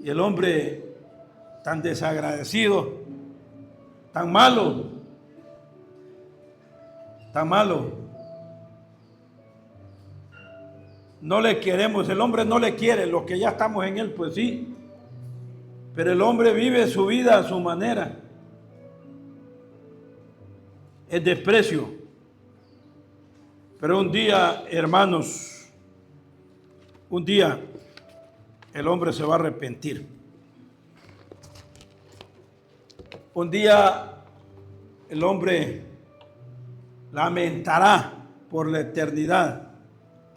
Y el hombre tan desagradecido, tan malo, no le queremos, el hombre no le quiere, los que ya estamos en él, pues sí, pero el hombre vive su vida a su manera. El desprecio. Pero un día, hermanos, un día el hombre se va a arrepentir. Un día el hombre lamentará por la eternidad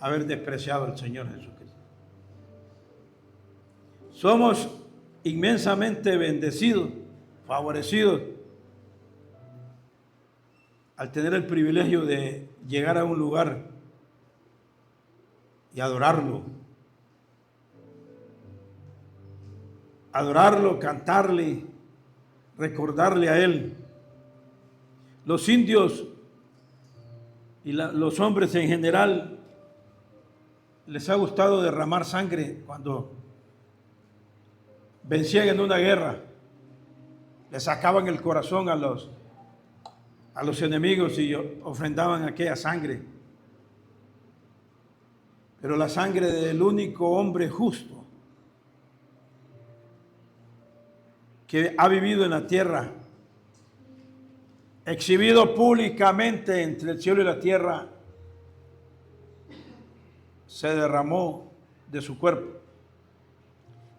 haber despreciado al Señor Jesucristo. Somos inmensamente bendecidos, favorecidos, al tener el privilegio de llegar a un lugar y adorarlo, cantarle, recordarle a Él. Los indios y los hombres en general les ha gustado derramar sangre cuando vencían en una guerra. Le sacaban el corazón a los enemigos y ofrendaban aquella sangre. Pero la sangre del único hombre justo que ha vivido en la tierra, exhibido públicamente entre el cielo y la tierra, se derramó de su cuerpo.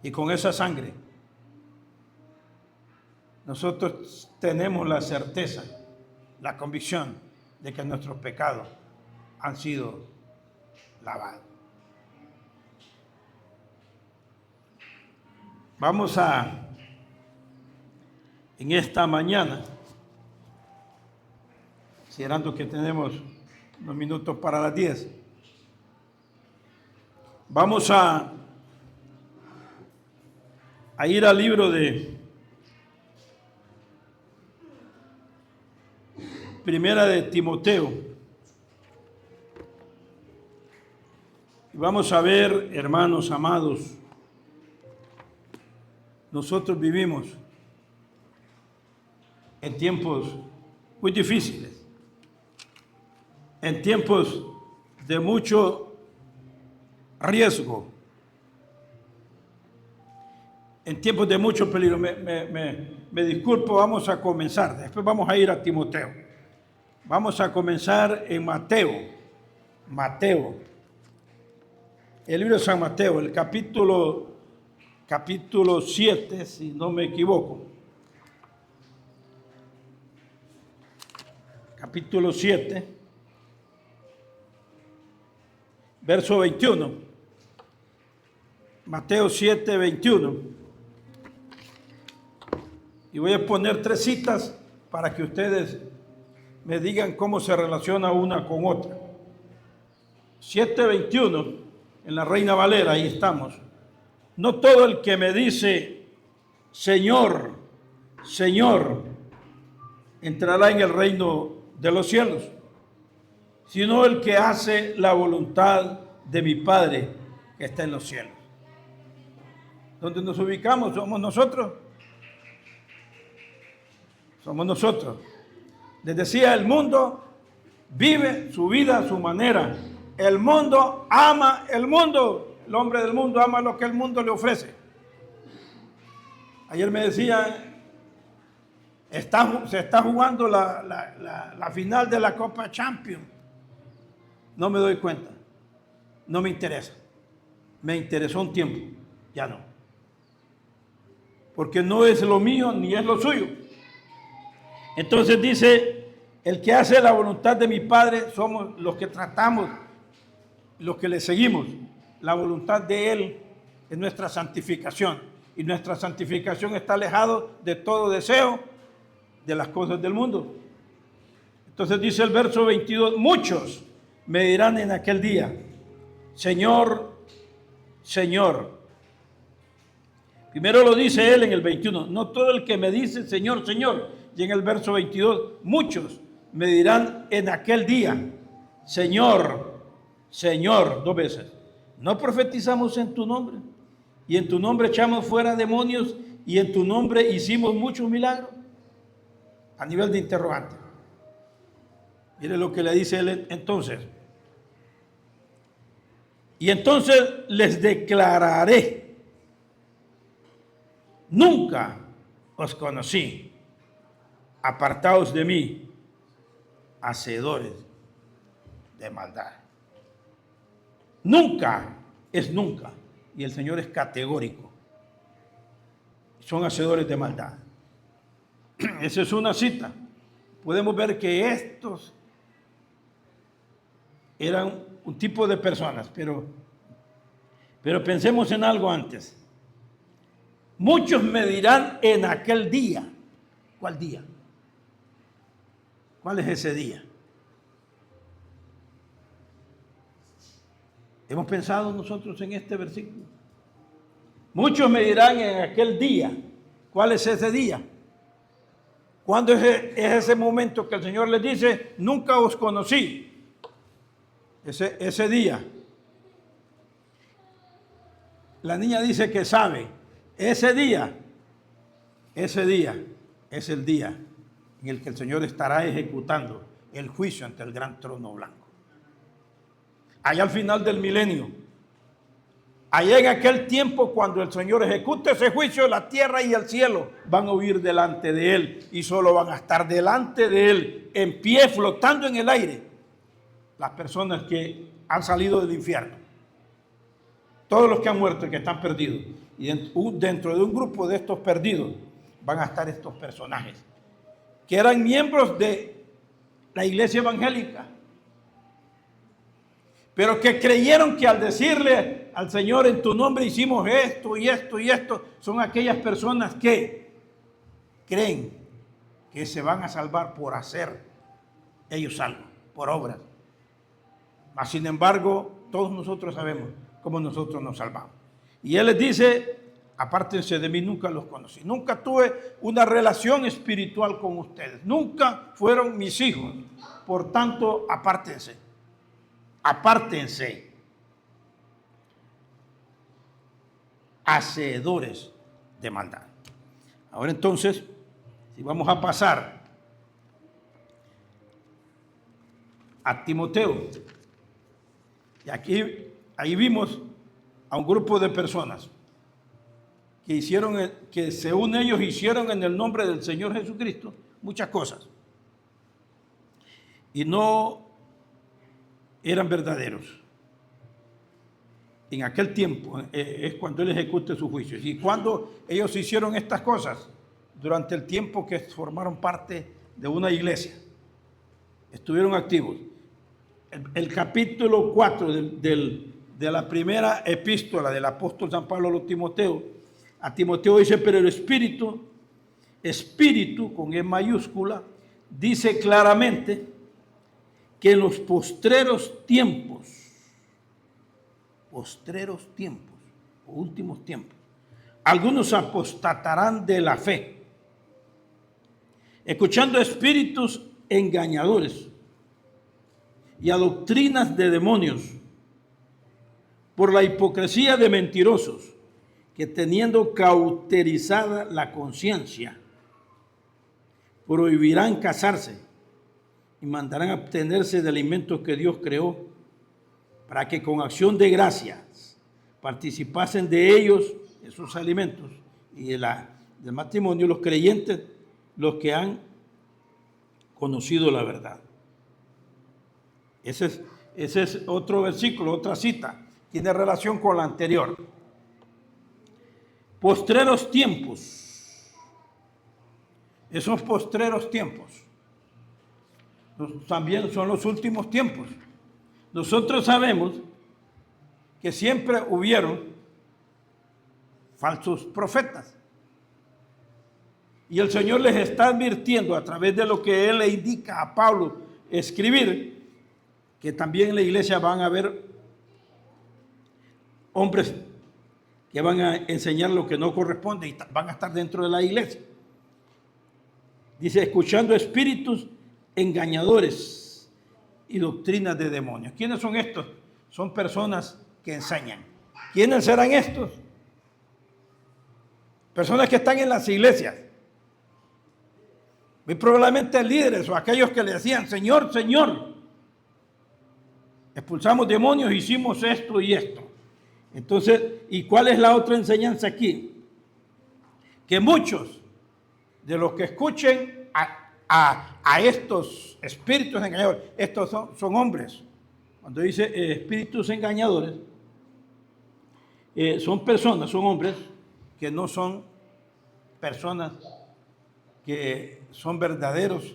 Y con esa sangre nosotros tenemos la certeza, la convicción de que nuestros pecados han sido lavados. Vamos en esta mañana, considerando que tenemos unos minutos para las 10, vamos a ir al libro de Primera de Timoteo. Y vamos a ver, hermanos amados, nosotros vivimos en tiempos muy difíciles, en tiempos de mucho riesgo, en tiempos de mucho peligro. Me disculpo, vamos a comenzar, después vamos a ir a Timoteo. Vamos a comenzar en Mateo, el libro de San Mateo, el capítulo 7, si no me equivoco. Capítulo 7, verso 21. Mateo 7, 21. Y voy a poner 3 citas para que ustedes me digan cómo se relaciona una con otra. 7:21, en la Reina Valera, ahí estamos. No todo el que me dice, Señor, Señor, entrará en el reino de los cielos, sino el que hace la voluntad de mi Padre que está en los cielos. ¿Dónde nos ubicamos? ¿Somos nosotros? Somos nosotros. Les decía, el mundo vive su vida a su manera. El mundo ama el mundo. El hombre del mundo ama lo que el mundo le ofrece. Ayer me decía, se está jugando la final de la Copa Champions. No me doy cuenta. No me interesa. Me interesó un tiempo. Ya no. Porque no es lo mío ni es lo suyo. Entonces dice, el que hace la voluntad de mi Padre, somos los que tratamos, los que le seguimos. La voluntad de Él es nuestra santificación. Y nuestra santificación está alejado de todo deseo de las cosas del mundo. Entonces dice el verso 22, muchos me dirán en aquel día, Señor, Señor. Primero lo dice Él en el 21, no todo el que me dice Señor, Señor. Y en el verso 22, muchos me dirán en aquel día, Señor, Señor, 2 veces. ¿No profetizamos en tu nombre? y en tu nombre echamos fuera demonios, y en tu nombre hicimos muchos milagros. A nivel de interrogante. Mire lo que le dice él entonces. Y entonces les declararé: nunca os conocí, apartaos de mí, hacedores de maldad. Nunca es nunca, y el Señor es categórico. Son hacedores de maldad. Esa es una cita. Podemos ver que estos eran un tipo de personas, pero pensemos en algo antes. Muchos me dirán en aquel día. ¿Cuál día? ¿Cuál es ese día? ¿Hemos pensado nosotros en este versículo? Muchos me dirán en aquel día. ¿Cuál es ese día? ¿Cuándo es ese momento que el Señor les dice: nunca os conocí? Ese día. La niña dice que sabe. Ese día es el día en el que el Señor estará ejecutando el juicio ante el gran trono blanco. Allá al final del milenio, allá en aquel tiempo cuando el Señor ejecute ese juicio, la tierra y el cielo van a huir delante de Él, y solo van a estar delante de Él, en pie, flotando en el aire, las personas que han salido del infierno. Todos los que han muerto y que están perdidos. Y dentro de un grupo de estos perdidos van a estar estos personajes que eran miembros de la iglesia evangélica, pero que creyeron que al decirle al Señor: en tu nombre hicimos esto y esto y esto, son aquellas personas que creen que se van a salvar por hacer ellos algo, por obras. Mas sin embargo, todos nosotros sabemos cómo nosotros nos salvamos. Y Él les dice: apártense de mí, nunca los conocí. Nunca tuve una relación espiritual con ustedes. Nunca fueron mis hijos. Por tanto, apártense. Apártense. Hacedores de maldad. Ahora entonces, si vamos a pasar a Timoteo, y ahí vimos a un grupo de personas que según ellos hicieron en el nombre del Señor Jesucristo muchas cosas, y no eran verdaderos. En aquel tiempo es cuando Él ejecute sus juicios. Y cuando ellos hicieron estas cosas, durante el tiempo que formaron parte de una iglesia, estuvieron activos. El capítulo 4 de la primera epístola del apóstol San Pablo a Timoteo dice: pero el Espíritu con E mayúscula, dice claramente que en los postreros tiempos o últimos tiempos, algunos apostatarán de la fe, escuchando espíritus engañadores y a doctrinas de demonios, por la hipocresía de mentirosos, que teniendo cauterizada la conciencia, prohibirán casarse y mandarán abstenerse de alimentos que Dios creó, para que con acción de gracias participasen de ellos, esos alimentos, y del matrimonio, los creyentes, los que han conocido la verdad. Ese es otro versículo, otra cita, tiene relación con la anterior. Postreros tiempos. Esos postreros tiempos también son los últimos tiempos. Nosotros sabemos que siempre hubieron falsos profetas. Y el Señor les está advirtiendo a través de lo que Él le indica a Pablo escribir, que también en la iglesia van a haber hombres que van a enseñar lo que no corresponde y van a estar dentro de la iglesia. Dice: escuchando espíritus engañadores y doctrinas de demonios. ¿Quiénes son estos? Son personas que enseñan. ¿Quiénes serán estos? Personas que están en las iglesias. Muy probablemente líderes o aquellos que le decían, Señor, Señor, expulsamos demonios, hicimos esto y esto. Entonces, ¿y cuál es la otra enseñanza aquí? Que muchos de los que escuchen a estos espíritus engañadores, estos son hombres. Cuando dice espíritus engañadores, son personas, son hombres que no son personas que son verdaderos,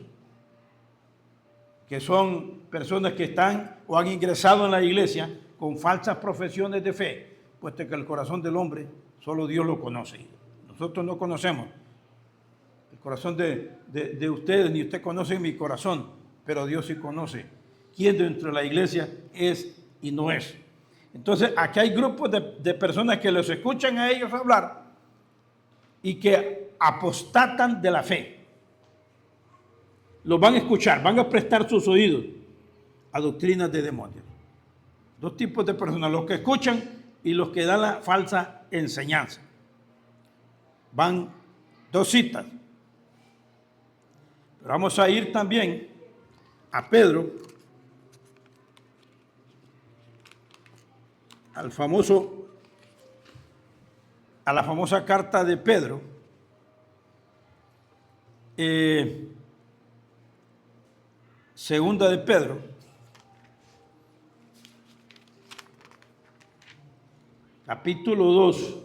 que son personas que están o han ingresado en la iglesia con falsas profesiones de fe, puesto que el corazón del hombre solo Dios lo conoce. Nosotros no conocemos el corazón de ustedes, ni usted conoce mi corazón, pero Dios sí conoce quién dentro de la iglesia es y no es. Entonces, aquí hay grupos de personas que los escuchan a ellos hablar y que apostatan de la fe. Los van a escuchar, van a prestar sus oídos a doctrinas de demonios. Dos tipos de personas, los que escuchan y los que dan la falsa enseñanza. Van dos citas. Pero vamos a ir también a Pedro, a la famosa carta de Pedro, segunda de Pedro, capítulo 2,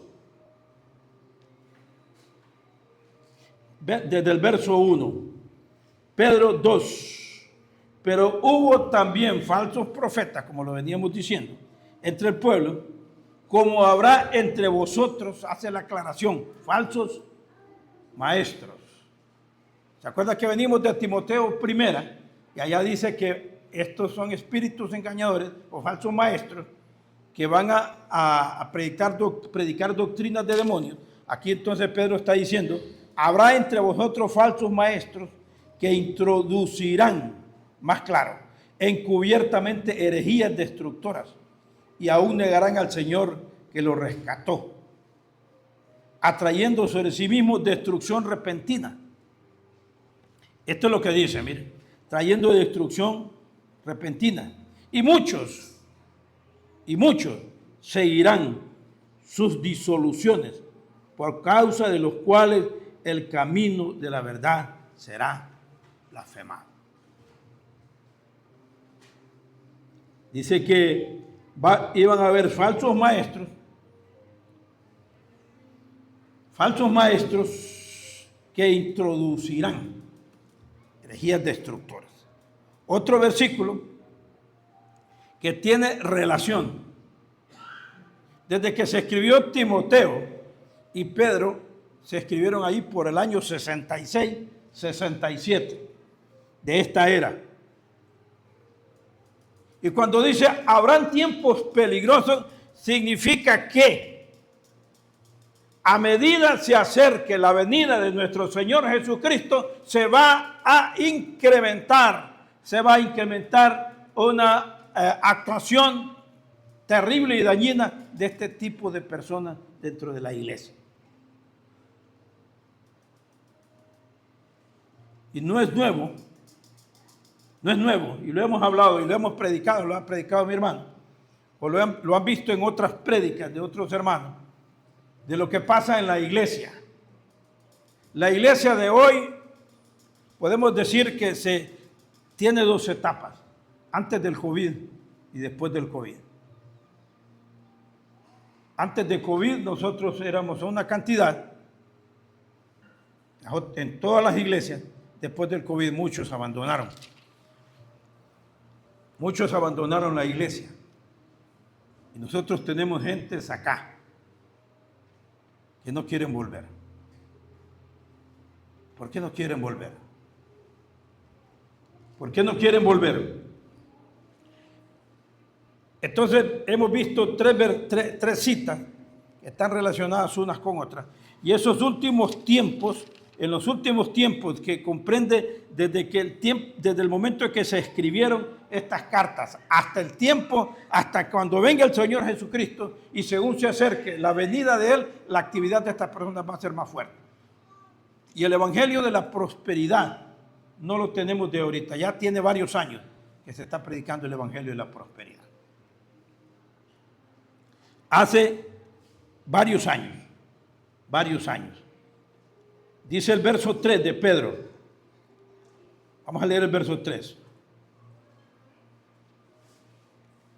desde el verso 1, Pedro 2, pero hubo también falsos profetas, como lo veníamos diciendo, entre el pueblo, como habrá entre vosotros, hace la aclaración, falsos maestros. ¿Se acuerdan que venimos de Timoteo primera? Y allá dice que estos son espíritus engañadores o falsos maestros que van a predicar doctrinas de demonios. Aquí entonces Pedro está diciendo, habrá entre vosotros falsos maestros que introducirán, más claro, encubiertamente herejías destructoras y aún negarán al Señor que lo rescató, atrayendo sobre sí mismos destrucción repentina. Esto es lo que dice, mire, trayendo destrucción repentina. Y muchos seguirán sus disoluciones, por causa de los cuales el camino de la verdad será blasfemado. Dice que iban a haber falsos maestros que introducirán herejías destructoras. Otro versículo que tiene relación. Desde que se escribió Timoteo y Pedro, se escribieron ahí por el año 66, 67 de esta era. Y cuando dice habrán tiempos peligrosos, significa que a medida se acerque la venida de nuestro Señor Jesucristo, se va a incrementar una actuación terrible y dañina de este tipo de personas dentro de la iglesia. Y no es nuevo, y lo hemos hablado y lo hemos predicado, lo ha predicado mi hermano, o lo han visto en otras prédicas de otros hermanos, de lo que pasa en la iglesia. La iglesia de hoy, podemos decir que tiene dos etapas, antes del COVID y después del COVID. Antes de COVID nosotros éramos una cantidad, en todas las iglesias. Después del COVID muchos abandonaron. Muchos abandonaron la iglesia. Y nosotros tenemos gentes acá que no quieren volver. ¿Por qué no quieren volver? ¿Por qué no quieren volver? Entonces hemos visto tres citas que están relacionadas unas con otras. Y esos últimos tiempos en los últimos tiempos, que comprende desde el momento en que se escribieron estas cartas hasta el tiempo, hasta cuando venga el Señor Jesucristo y según se acerque la venida de Él, la actividad de estas personas va a ser más fuerte. Y el evangelio de la prosperidad no lo tenemos de ahorita, ya tiene varios años que se está predicando el evangelio de la prosperidad. Hace varios años. Dice el verso 3 de Pedro. Vamos a leer el verso 3.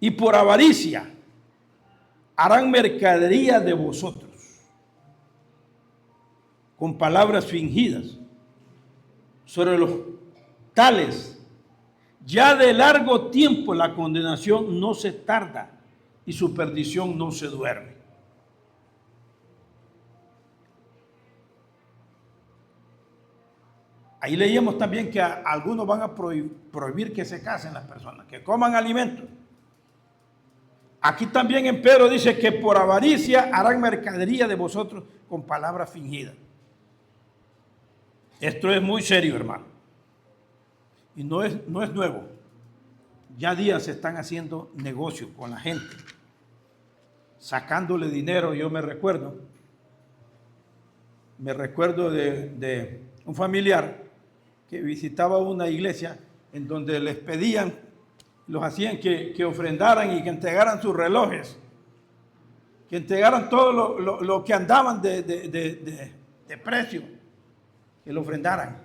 Y por avaricia harán mercadería de vosotros, con palabras fingidas, sobre los tales. Ya de largo tiempo la condenación no se tarda y su perdición no se duerme. Ahí leíamos también que algunos van a prohibir que se casen las personas, que coman alimentos. Aquí también en Pedro dice que por avaricia harán mercadería de vosotros con palabras fingidas. Esto es muy serio, hermano. Y no es nuevo. Ya días se están haciendo negocios con la gente, sacándole dinero. Yo me recuerdo de un familiar que visitaba una iglesia en donde les pedían, los hacían que ofrendaran y que entregaran sus relojes, que entregaran todo lo que andaban de precio, que lo ofrendaran,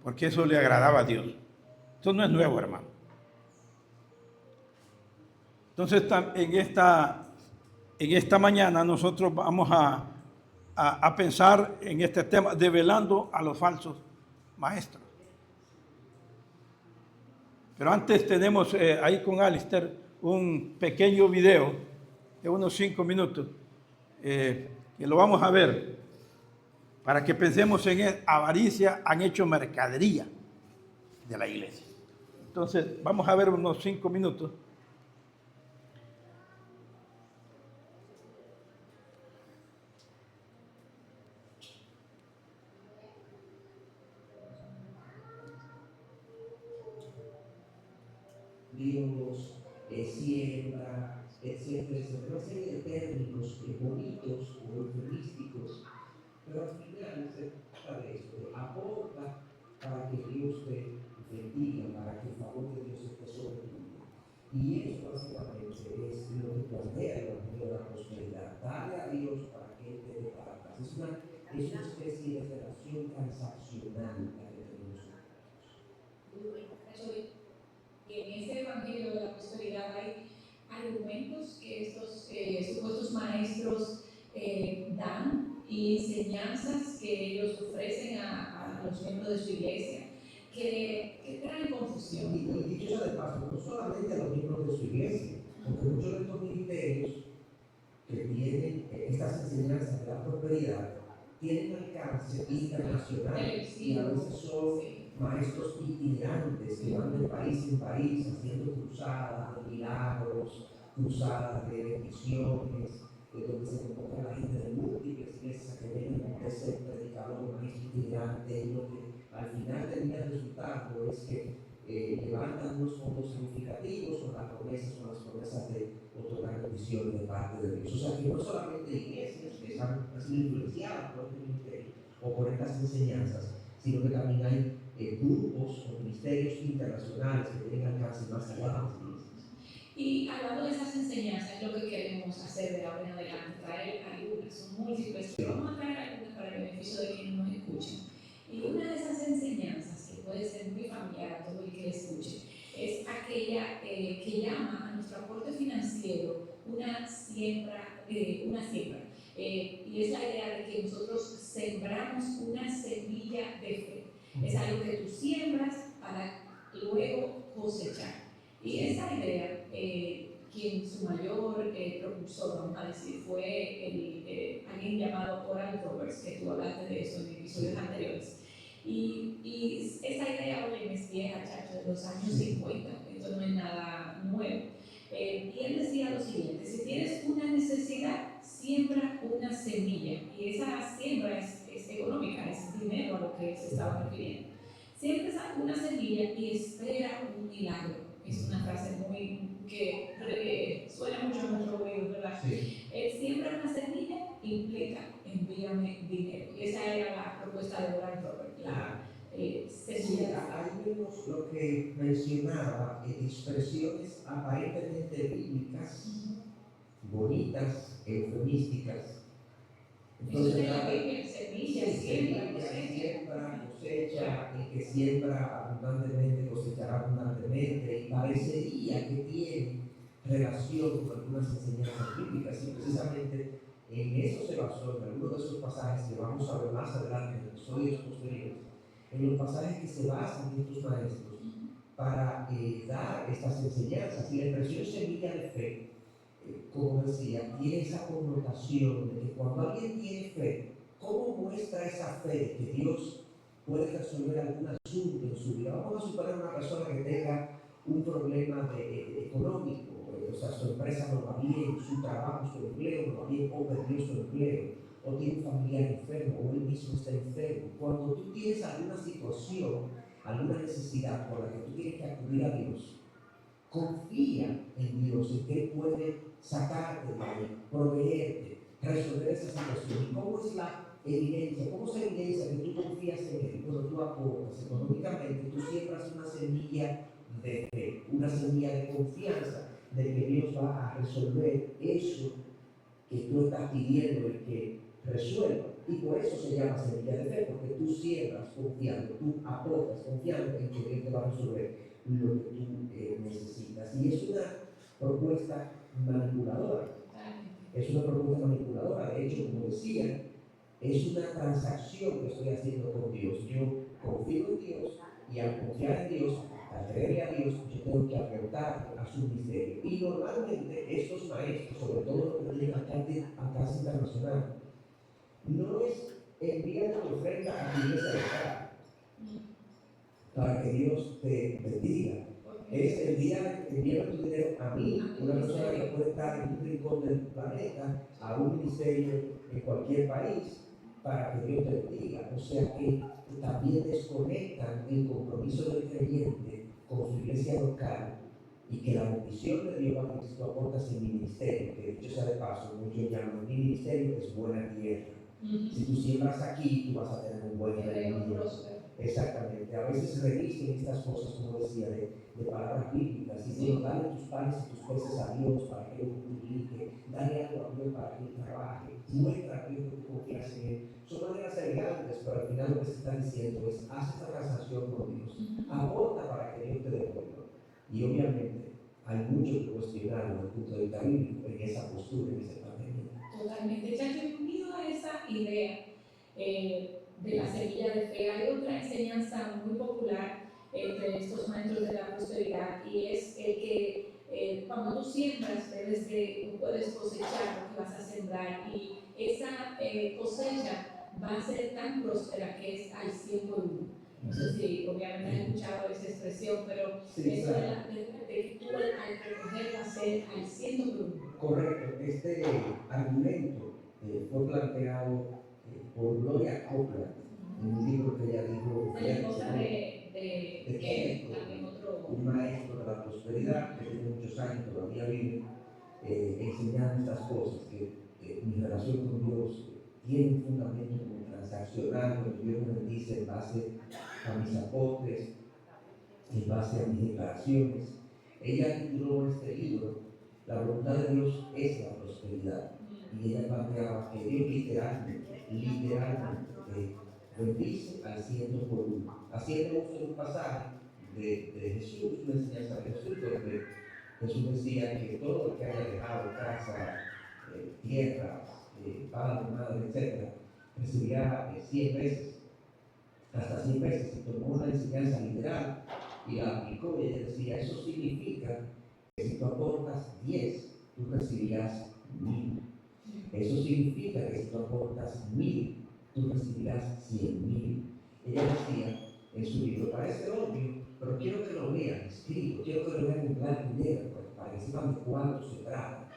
porque eso le agradaba a Dios. Esto no es nuevo, hermano. Entonces, en esta mañana nosotros vamos a pensar en este tema, develando a los falsos maestros. Pero antes tenemos ahí con Alistair un pequeño video de unos 5 minutos que lo vamos a ver para que pensemos en avaricia, han hecho mercadería de la iglesia. Entonces vamos a ver unos 5 minutos. Dios, siembra, etcétera, etcétera. Una serie de términos bonitos o eufemísticos, pero al final se trata de esto, aporta para que Dios te bendiga, para que el favor de Dios esté sobre tu vida. Y eso básicamente es lo que plantea el Evangelio de la prosperidad. Dale a Dios para que Él te dé palabras. Es una especie de relación transaccional la que tenemos con Dios. Y en este evangelio de la prosperidad hay argumentos que estos supuestos maestros dan y enseñanzas que ellos ofrecen a los miembros de su iglesia que traen confusión. Y dicho sea de paso, no solamente a los miembros de su iglesia, porque muchos de estos ministerios que tienen estas enseñanzas de la prosperidad tienen alcance internacional y a veces son maestros itinerantes que van de país en país haciendo cruzadas de milagros, cruzadas de bendiciones, donde se convoca a la gente de múltiples iglesias que vengan a ese predicador maestro itinerante, y lo que al final termina el resultado es que levantan unos fondos significativos con las promesas de otorgar bendiciones de parte de Dios. O sea que no solamente iglesias que están sido influenciadas por este ministerio o por estas enseñanzas, sino que también hay grupos o ministerios internacionales que tienen alcance más allá de las iglesias. Y hablando de esas enseñanzas, es lo que queremos hacer de ahora en adelante, traer algunas, son múltiples, pero vamos a traer algunas para el beneficio de quienes nos escuchan. Y una de esas enseñanzas, que puede ser muy familiar a todo el que escuche, es aquella que llama a nuestro aporte financiero una siembra. Y es la idea de que nosotros sembramos una semilla de fe. Es algo que tú siembras para luego cosechar. Y esa idea, quien su mayor propulsor, vamos a decir, fue alguien llamado Oral Roberts, que tú hablaste de eso en episodios anteriores. Y esa idea, oye, es vieja, chacho, de los años 50, esto no es nada nuevo. Y él decía lo siguiente: si tienes una necesidad, siembra una semilla. Y esa siembra es a lo que se estaba refiriendo. Siembra una semilla y espera un milagro. Es una frase muy que suena mucho en nuestro oído, ¿verdad? Sí. Siembra una semilla implica envíame dinero. Y esa era la propuesta de Warren Robert, la Sí, semilla. ahí vemos lo que mencionaba, expresiones aparentemente bíblicas, bonitas, eufemísticas. Eso es de la trata- Biblia, semilla, siembra, cosecha. siembra, cosecha, el que siembra abundantemente cosechará abundantemente, y parecería que tiene relación con algunas enseñanzas bíblicas, y precisamente en eso se basó, en algunos de esos pasajes que vamos a ver más adelante en episodios posteriores, en los pasajes que se basan en estos maestros para dar estas enseñanzas. Y la expresión semilla de fe, como decía, tiene esa connotación de que cuando alguien tiene fe, ¿cómo muestra esa fe de que Dios puede resolver algún asunto en su vida? Vamos a suponer una persona que tenga un problema económico, o sea, su empresa no va bien, su trabajo, su empleo no va bien, o perdió su empleo, o tiene un familiar enfermo, o él mismo está enfermo. Cuando tú tienes alguna situación, alguna necesidad por la que tú tienes que acudir a Dios, confía en Dios, en que Él puede sacarte de ahí, proveerte, resolver esa situación. ¿Y cómo es la evidencia? ¿Cómo es la evidencia que tú confías en Él? Cuando tú aportas económicamente, tú siembras una semilla de fe, una semilla de confianza de que Dios va a resolver eso que tú estás pidiendo el que resuelva. Y por eso se llama semilla de fe, porque tú siembras confiando, tú aportas confiando en que Dios te va a resolver lo que tú necesitas. Y es una propuesta manipuladora. Es una propuesta manipuladora. De hecho, como decía, es una transacción que estoy haciendo con Dios. Yo confío en Dios, y al confiar en Dios, al creerle a Dios, yo tengo que aportar a su misterio. Y normalmente estos maestros, sobre todo los que tienen alcance internacional, no es enviar tu ofrenda a tu iglesia local para que Dios te bendiga. Es enviar tu dinero a mí, una persona que puede estar en un rincón del planeta, a un ministerio en cualquier país, para que Dios te bendiga. O sea que también desconectan el compromiso del creyente con su iglesia local, y que la bendición de Dios va a que tú aportas en mi ministerio, que dicho sea de paso, muchos llaman mi ministerio es buena tierra. Si tú siembras aquí, tú vas a tener un buen rendimiento. Exactamente. A veces se revisten estas cosas, como decía, de palabras bíblicas. Y Dios, dale tus panes y tus peces a Dios para que Él multiplique. Dale algo a Dios para que Él trabaje. Muestra a Dios que tú confías en Él. Son maneras elegantes, pero al final lo que se está diciendo es: haz esta transacción con Dios. Aporta para que Dios te devuelva. Y obviamente hay mucho que cuestionar desde el punto de vista bíblico en esa postura, en ese planteamiento. Totalmente. Ya que unido a esa idea de la semilla de fe, hay otra enseñanza muy popular entre estos maestros de la prosperidad, y es el que cuando tú siembras tú puedes cosechar lo que vas a sembrar, y esa cosecha va a ser tan próspera que es al 100 por 1. No sé si obviamente has escuchado esa expresión, pero Sí, eso claro. de que tú al recoger va a ser al 100 por 1. Correcto. Este argumento fue planteado por Gloria Copeland en un libro que ella dijo, La esposa de Kenneth, también otro. un maestro de la prosperidad que tiene muchos años, todavía vive enseñando estas cosas, que mi relación con Dios tiene un fundamento como transaccional, donde Dios me bendice en base a mis aportes, en base a mis declaraciones. Ella tituló este libro La voluntad de Dios es la prosperidad, y ella planteaba que Dios literalmente bendice al 100 por 1, haciendo uso de un pasaje de Jesús, una enseñanza de Jesús, donde Jesús decía que todo el que haya dejado casa, tierras, padre, madre, etc., recibirá 100 veces, hasta 100 veces. Y tomó una enseñanza literal y la aplicó, y ella decía: eso significa que si tú aportas 10, tú recibirás 1000. Eso significa que si tú aportas 1000, tú recibirás 100,000. Ella decía en su libro, parece obvio, pero quiero que lo vean escrito, quiero que lo vean en blanco y negro, para que sepan de cuánto se trata.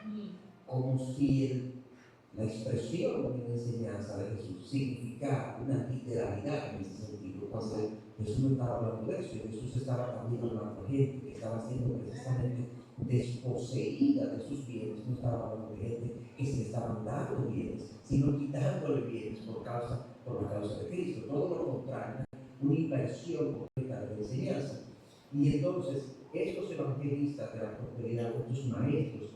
Como si la expresión de la enseñanza de Jesús significa una literalidad en ese sentido. Cuando Jesús no estaba hablando de eso, Jesús estaba también hablando de gente que estaba siendo precisamente desposeída de sus bienes. No estaba hablando de gente que se le estaban dando bienes, sino quitándole bienes por la causa de Cristo. Todo lo contrario, una inversión completa de la enseñanza. Y entonces, estos evangelistas de la prosperidad, estos maestros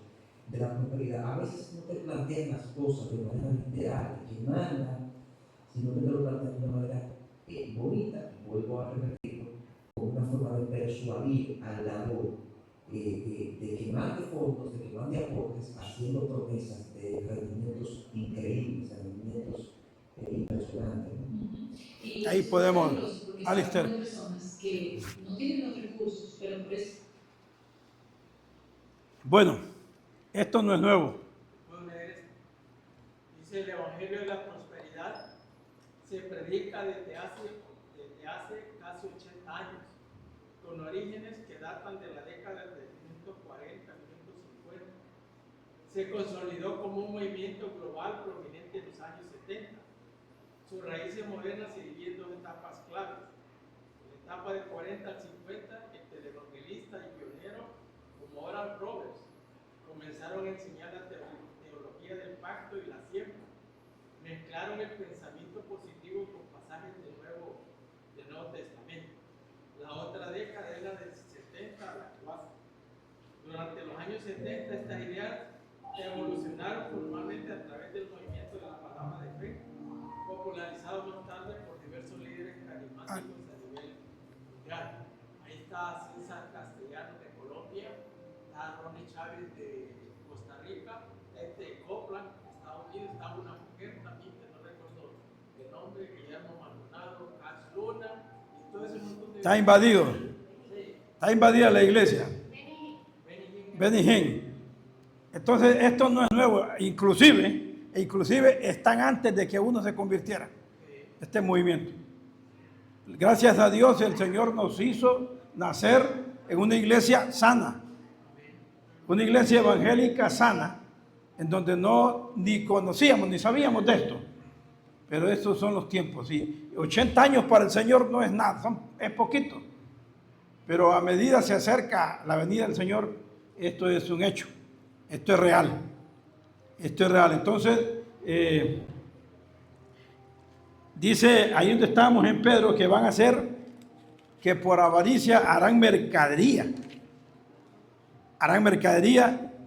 de la prosperidad, a veces no te plantean las cosas de manera literal, que manda, sino que te lo plantean de una manera bonita, vuelvo a repetirlo, con una forma de persuadir al lado de que mande fondos, de que mande aportes, haciendo promesas de rendimientos increíbles, rendimientos impresionantes. Y Ahí podemos, Alistair. Hay personas que no tienen los recursos, pero por eso. Bueno, esto no es nuevo. Puedo leer esto. Dice: el Evangelio de la Prosperidad se predica desde hace casi 80 años, con orígenes que datan de la década de 1940-1950. Se consolidó como un movimiento global prominente en los años 70. Sus raíces modernas se dividen en dos etapas claves. En la etapa de 40 al 50, el televangelista y pionero como Oral Roberts comenzaron a enseñar la teología del pacto y la siembra. Mezclaron el pensamiento positivo con pasajes del Nuevo Testamento. La otra década es la del 70 a la actual. Durante los años 70 estas ideas evolucionaron formalmente a través del movimiento de la palabra de fe, popularizado más tarde por diversos líderes carismáticos a nivel mundial. Ahí está César Castellanos de Colombia, está Ronnie Chávez de Costa Rica, Copland, Estados Unidos, está una mujer también que no recuerdo el nombre, Guillermo Maldonado, Cash Luna, y todo ese montón de... Está invadido. Está invadida la iglesia. Benny Hinn. Entonces, esto no es nuevo. Inclusive están antes de que uno se convirtiera. Este movimiento. Gracias a Dios, el Señor nos hizo nacer en una iglesia sana. Una iglesia evangélica sana, en donde ni conocíamos, ni sabíamos de esto. Pero estos son los tiempos. Y 80 años para el Señor no es nada, es poquito. Pero a medida se acerca la venida del Señor, esto es un hecho. Esto es real. Esto es real. Entonces, dice ahí donde estábamos en Pedro, que van a hacer que por avaricia harán mercadería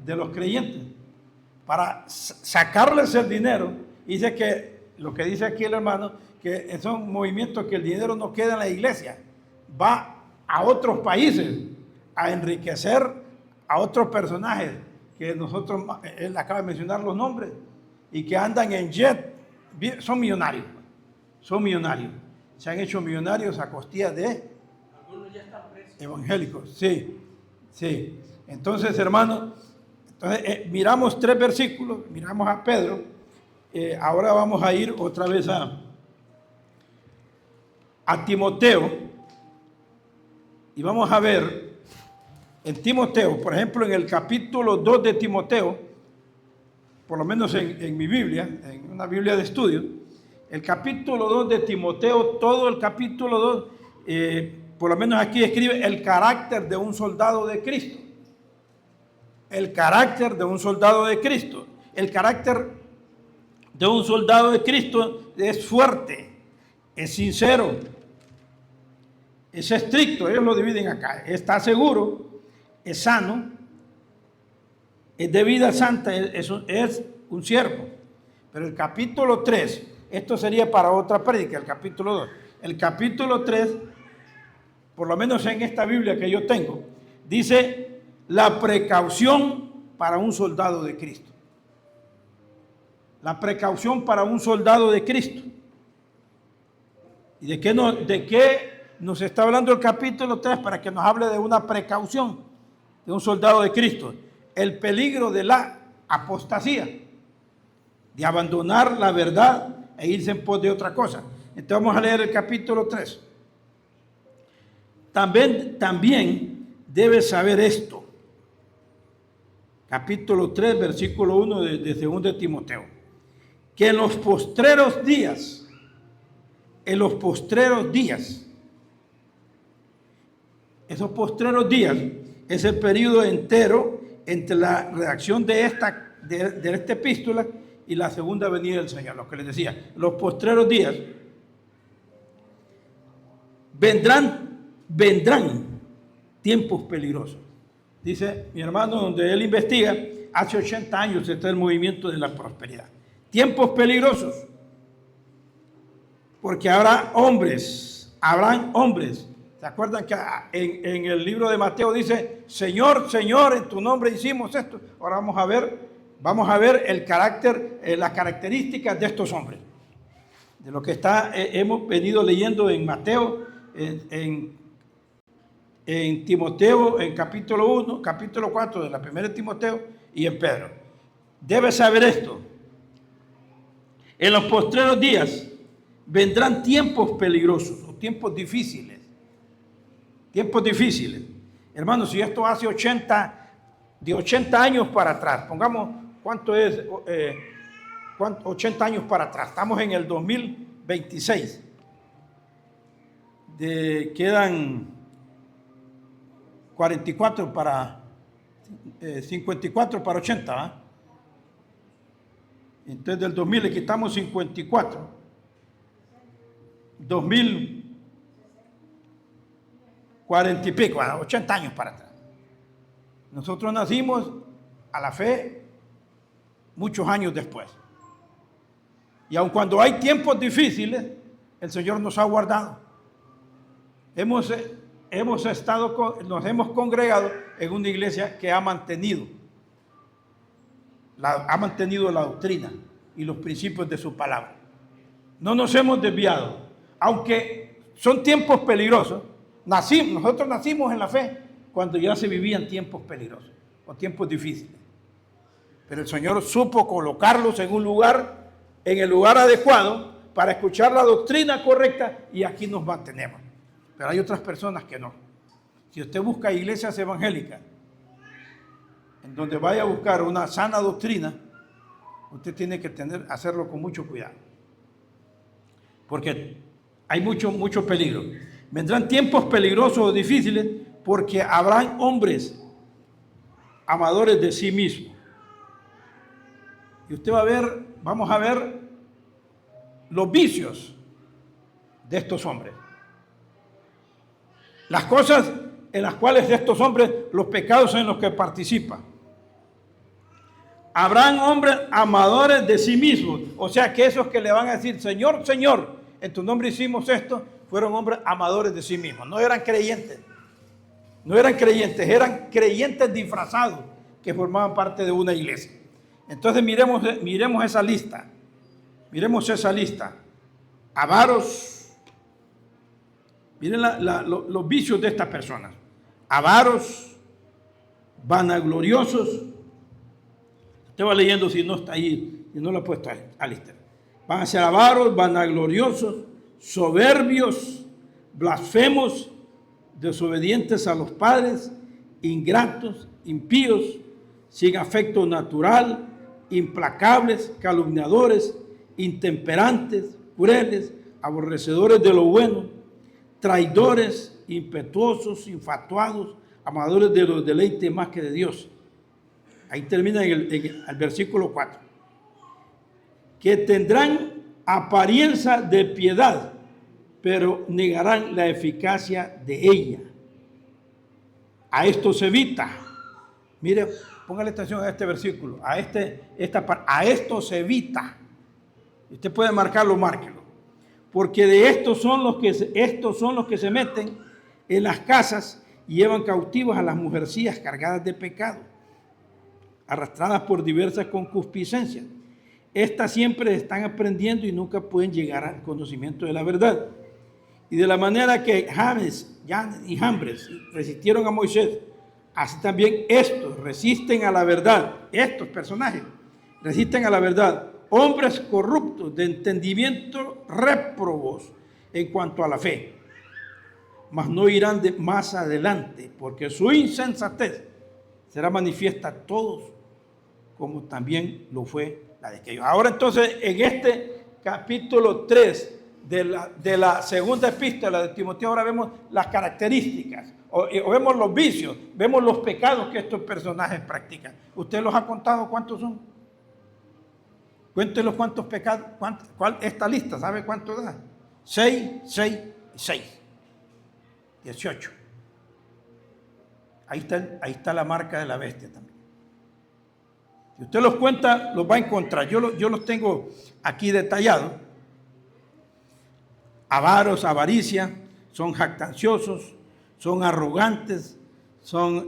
de los creyentes para sacarles el dinero. Dice que lo que dice aquí el hermano, que son movimientos que el dinero no queda en la iglesia, va a otros países a enriquecer a otros personajes que nosotros, él acaba de mencionar los nombres, y que andan en jet, son millonarios, se han hecho millonarios a costilla de Algunos ya están presos. Evangélicos, sí. Entonces, hermanos, miramos 3 versículos, miramos a Pedro, ahora vamos a ir otra vez a Timoteo, y vamos a ver en Timoteo, por ejemplo, en el capítulo 2 de Timoteo, por lo menos en mi Biblia, en una Biblia de estudio, el capítulo 2 de Timoteo, todo el capítulo 2, por lo menos aquí escribe el carácter de un soldado de Cristo. El carácter de un soldado de Cristo. El carácter de un soldado de Cristo es fuerte, es sincero, es estricto. Ellos lo dividen acá. Está seguro, es sano, es de vida santa, es un siervo. Pero el capítulo 3, esto sería para otra prédica, el capítulo 2. El capítulo 3, por lo menos en esta Biblia que yo tengo, dice la precaución para un soldado de Cristo. La precaución para un soldado de Cristo. ¿Y de qué nos está hablando el capítulo 3? Para que nos hable de una precaución de un soldado de Cristo. El peligro de la apostasía, de abandonar la verdad e irse en pos de otra cosa. Entonces vamos a leer el capítulo 3. También debes saber esto. Capítulo 3, versículo 1 de 2 de Timoteo. que en los postreros días, esos postreros días es el periodo entero entre la redacción de esta epístola y la segunda venida del Señor. Lo que les decía, los postreros días vendrán tiempos peligrosos. Dice mi hermano, donde él investiga, hace 80 años está el movimiento de la prosperidad. Tiempos peligrosos, porque habrán hombres. ¿Se acuerdan que en el libro de Mateo dice, Señor, Señor, en tu nombre hicimos esto? Ahora vamos a ver el carácter, las características de estos hombres. De lo que hemos venido leyendo en Mateo, en Timoteo, en capítulo 1, capítulo 4 de la primera de Timoteo y en Pedro. Debes saber esto. En los postreros días vendrán tiempos peligrosos o tiempos difíciles. Tiempos difíciles. Hermanos, si esto hace 80 años para atrás, pongamos cuánto es 80 años para atrás, estamos en el 2026. Quedan 54 para 54 para 80, ¿eh? Entonces del 2000 le quitamos 54. 2040 y pico, 80 años para atrás. Nosotros nacimos a la fe muchos años después. Y aun cuando hay tiempos difíciles, el Señor nos ha guardado. Nos hemos congregado en una iglesia que ha mantenido la doctrina y los principios de su palabra. No nos hemos desviado, aunque son tiempos peligrosos. Nosotros nacimos en la fe cuando ya se vivían tiempos peligrosos o tiempos difíciles. Pero el Señor supo colocarlos en el lugar adecuado para escuchar la doctrina correcta, y aquí nos mantenemos. Pero hay otras personas que no. Si usted busca iglesias evangélicas en donde vaya a buscar una sana doctrina, usted tiene que hacerlo con mucho cuidado, porque hay mucho peligro. Vendrán tiempos peligrosos o difíciles porque habrán hombres amadores de sí mismos. Y usted vamos a ver los vicios de estos hombres. Las cosas en las cuales estos hombres, los pecados en los que participan. Habrán hombres amadores de sí mismos. O sea que esos que le van a decir, Señor, Señor, en tu nombre hicimos esto, fueron hombres amadores de sí mismos. No eran creyentes. Eran creyentes disfrazados que formaban parte de una iglesia. Entonces miremos esa lista. Avaros. Miren los vicios de estas personas. Avaros, vanagloriosos. Usted va leyendo si no está ahí, si no lo he puesto a lista. Van a ser avaros, vanagloriosos, soberbios, blasfemos, desobedientes a los padres, ingratos, impíos, sin afecto natural, implacables, calumniadores, intemperantes, crueles, aborrecedores de lo bueno, traidores, impetuosos, infatuados, amadores de los deleites más que de Dios. Ahí termina en el versículo 4. Que tendrán apariencia de piedad, pero negarán la eficacia de ella. A esto se evita. Mire, póngale atención a este versículo. A esto se evita. Usted puede marcarlo, márquelo. Porque de estos son los que se meten en las casas y llevan cautivas a las mujercillas cargadas de pecado, arrastradas por diversas concupiscencias. Estas siempre están aprendiendo y nunca pueden llegar al conocimiento de la verdad. Y de la manera que Janes y Jambres resistieron a Moisés, así también estos resisten a la verdad. Estos personajes resisten a la verdad. Hombres corruptos de entendimiento, réprobos en cuanto a la fe, mas no irán más adelante, porque su insensatez será manifiesta a todos, como también lo fue de aquellos. Ahora entonces, en este capítulo 3 de la segunda epístola de Timoteo, ahora vemos las características, o vemos los vicios, vemos los pecados que estos personajes practican. ¿Usted los ha contado cuántos son? Cuéntenos cuántos pecados, esta lista, ¿sabe cuánto da? 6, 6 y 6. 18. Ahí está la marca de la bestia también. Si usted los cuenta, los va a encontrar. Yo los tengo aquí detallados. Avaros, avaricia, son jactanciosos, son arrogantes, son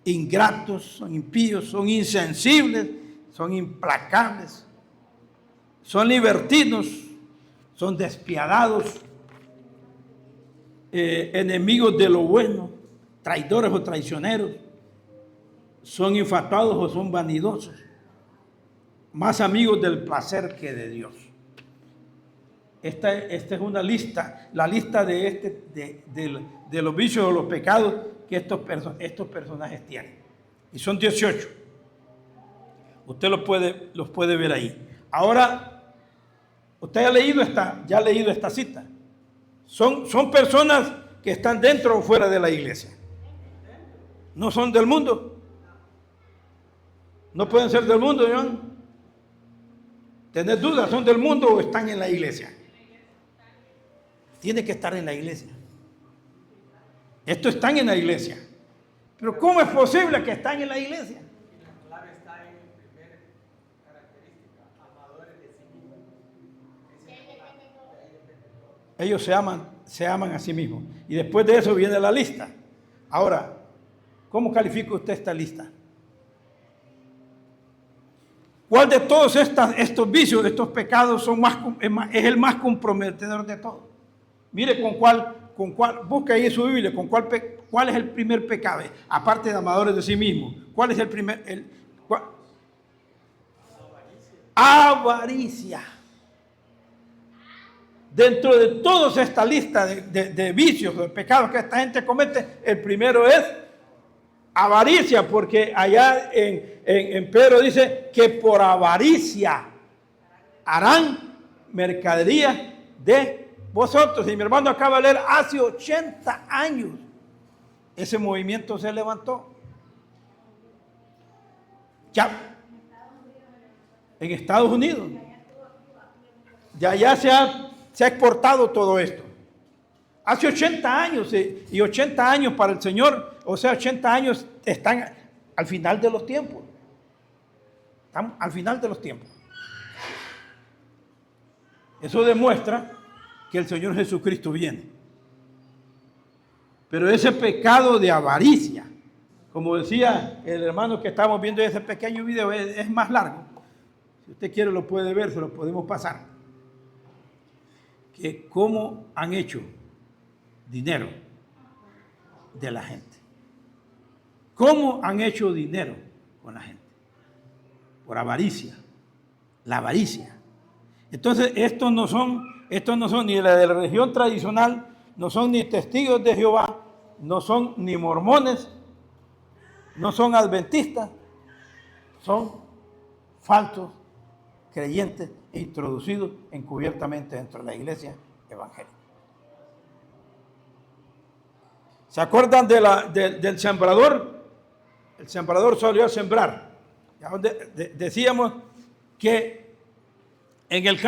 ingratos, son impíos, son insensibles, son implacables, son libertinos, son despiadados, enemigos de lo bueno, traidores o traicioneros, son infatuados o son vanidosos, más amigos del placer que de Dios. Esta es una lista, la lista de los vicios o los pecados que estos personajes tienen. Y son 18. Usted los puede ver ahí. Ahora, usted ha leído esta cita. Son personas que están dentro o fuera de la iglesia. No son del mundo. No pueden ser del mundo, John. ¿Tenés dudas? ¿Son del mundo o están en la iglesia? Tiene que estar en la iglesia. Estos están en la iglesia. Pero ¿cómo es posible que están en la iglesia? La clave está en la primera característica, amadores de sí mismos. Ellos se aman a sí mismos. Y después de eso viene la lista. Ahora, ¿cómo califica usted esta lista? ¿Cuál de todos estos vicios, de estos pecados es el más comprometedor de todos? Mire con cuál, busca ahí en su Biblia, cuál es el primer pecado, aparte de amadores de sí mismos. ¿Cuál es el primer? Avaricia. Dentro de toda esta lista de vicios, de pecados que esta gente comete, el primero es avaricia, porque allá en Pedro dice que por avaricia harán mercadería de vosotros. Y mi hermano acaba de leer, hace 80 años ese movimiento se levantó. Ya en Estados Unidos. De allá se ha exportado todo esto. Hace 80 años, y 80 años para el Señor, o sea, 80 años están al final de los tiempos. Están al final de los tiempos. Eso demuestra que el Señor Jesucristo viene. Pero ese pecado de avaricia, como decía el hermano que estamos viendo ese pequeño video, es más largo. Si usted quiere lo puede ver, se lo podemos pasar. Que cómo han hecho dinero de la gente. ¿Cómo han hecho dinero con la gente? Por avaricia. La avaricia. Entonces, estos no son ni de la religión tradicional, no son ni testigos de Jehová, no son ni mormones, no son adventistas, son falsos creyentes introducidos encubiertamente dentro de la iglesia evangélica. ¿Se acuerdan del sembrador? El sembrador salió a sembrar. Decíamos que en el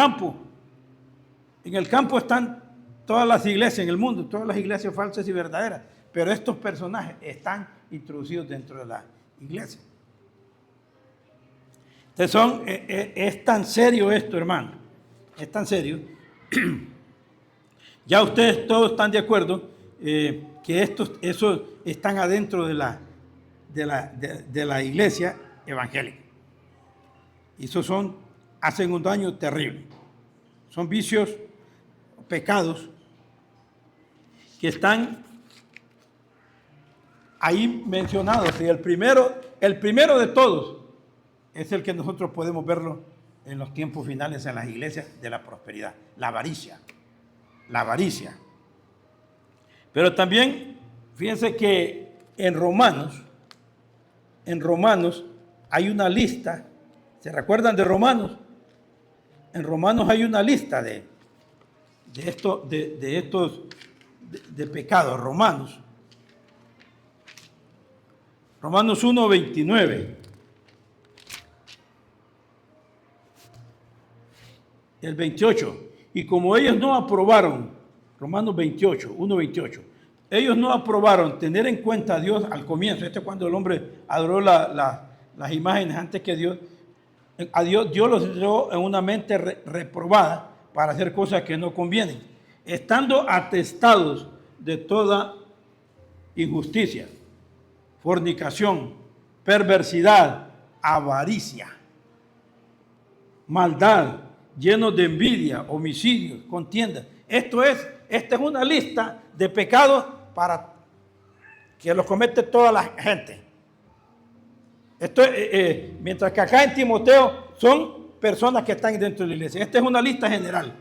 campo están todas las iglesias en el mundo, todas las iglesias falsas y verdaderas, pero estos personajes están introducidos dentro de la iglesia. Entonces es tan serio esto, hermano, es tan serio. Ya ustedes todos están de acuerdo que esos están adentro de la iglesia evangélica. Y esos hacen un daño terrible. Son vicios, pecados que están ahí mencionados. Y el primero de todos es el que nosotros podemos verlo en los tiempos finales en las iglesias de la prosperidad, la avaricia. La avaricia. Pero también, fíjense que en Romanos hay una lista ¿Se recuerdan de Romanos? En Romanos hay una lista de estos pecados. Romanos 1:29. El 28. Y como ellos no aprobaron, Romanos 1:28, ellos no aprobaron tener en cuenta a Dios al comienzo. Esto es cuando el hombre adoró las imágenes antes que Dios. A Dios los dio en una mente reprobada para hacer cosas que no convienen, estando atestados de toda injusticia, fornicación, perversidad, avaricia, maldad, llenos de envidia, homicidios, contiendas. Esta es una lista de pecados para que los comete toda la gente. Mientras que acá en Timoteo son personas que están dentro de la iglesia. Esta es una lista general.